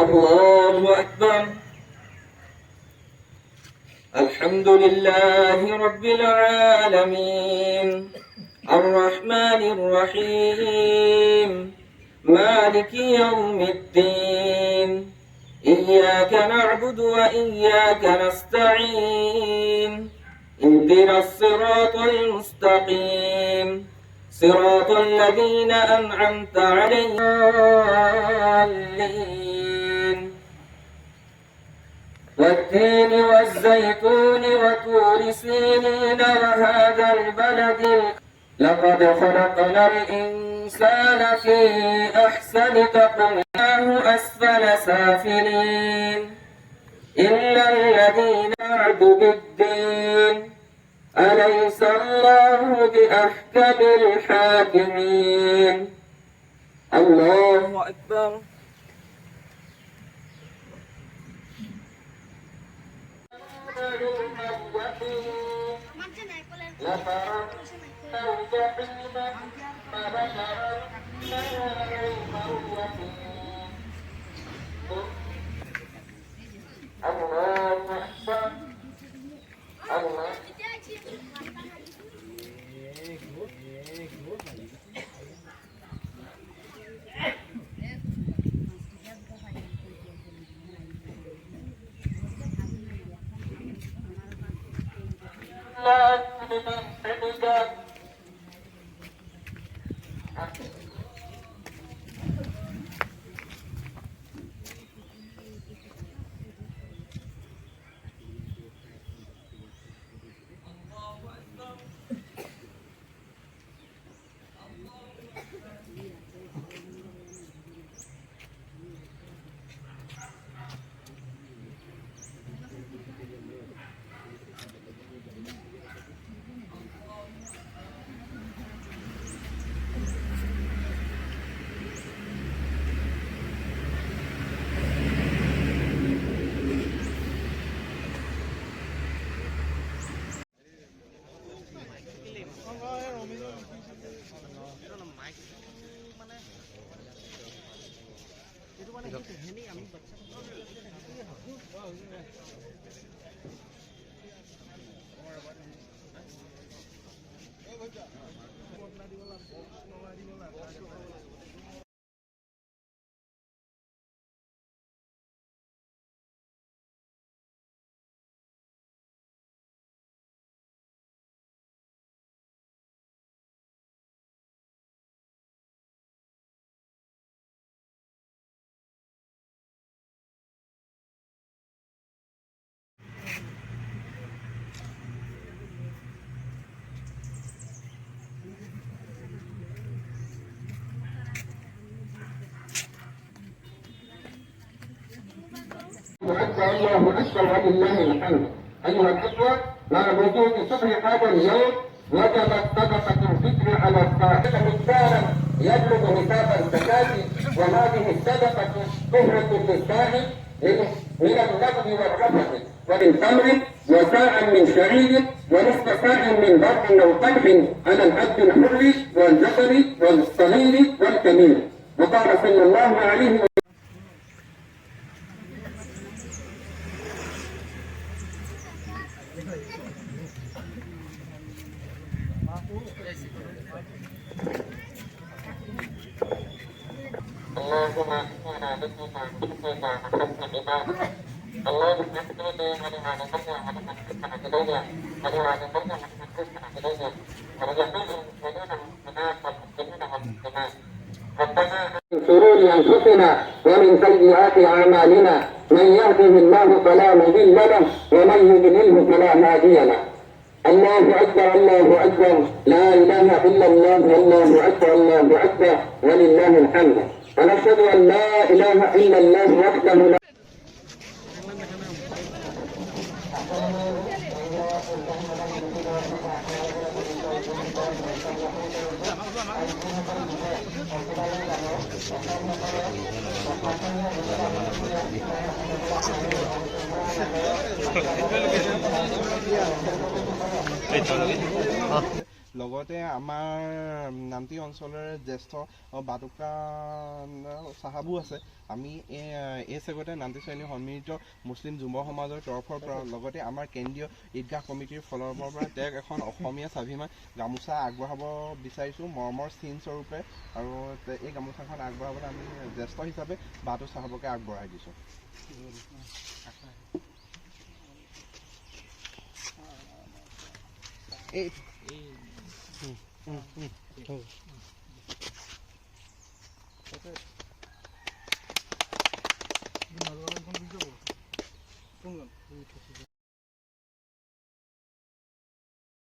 الله أكبر. الحمد لله رب العالمين الرحمن الرحيم مالك يوم الدين إياك نعبد وإياك نستعين اهدنا الصراط المستقيم صراط الذين أنعمت عليهم والتين والزيتون وطور سينين وهذا البلد لقد خلقنا الإنسان في أحسن تقويم أسفل سافلين إلا الذين عدوا بالدين أليس الله بأحكم الحاكمين. الله أكبر. الله أكبر ولله الحمد. أيها الأخوة، مع وجود صبح هذا اليوم وجبت صدقة الفطر على الصاحب مقدارا يبلغ نصاب الزكاة، وهذه الصدقة طهرة للصائم من اللغو والرفث، ومن تمر وساعا من شعير ونصف ساع من بر أو قمح على العبد الحر والذكر والصغير والكبير. وقال صلى الله عليه وسلم: اللهم اهدنا بك عن ذكرك وحسن عبادك. اللهم اهدنا ولما نزلنا ولما كنا الينا ولما نزلنا ولما كنا الينا ولجميع المسلمين والمسلمات والمسلمين والمسلمات. ربنا من شرور انفسنا ومن سيئات اعمالنا، من يهده الله فلا مضل له ومن يضلله فلا هادي له. الله اكبر الله اكبر، لا اله الا الله والله اكبر الله اكبر ولله الحمد. ونشهد أن لا إله إلا الله وحده لا লগতে আমাৰ নামটি অঞ্চলৰ জ্যেষ্ঠ বাটুকা চাহাবো আছে। আমি এই চেগতে নামটি শ্ৰেণী সন্মিলিত মুছলিম যুৱ সমাজৰ তৰফৰ পৰা লগতে আমাৰ কেন্দ্ৰীয় ঈদগাহ কমিটিৰ ফালৰ পৰা তেওঁক এখন অসমীয়া স্বাভিমান গামোচা আগবঢ়াব বিচাৰিছোঁ মৰমৰ চিন স্বৰূপে, আৰু এই গামোচাখন আগবঢ়াবলৈ আমি জ্যেষ্ঠ হিচাপে বাটু চাহাবকে আগবঢ়াই দিছোঁ। এই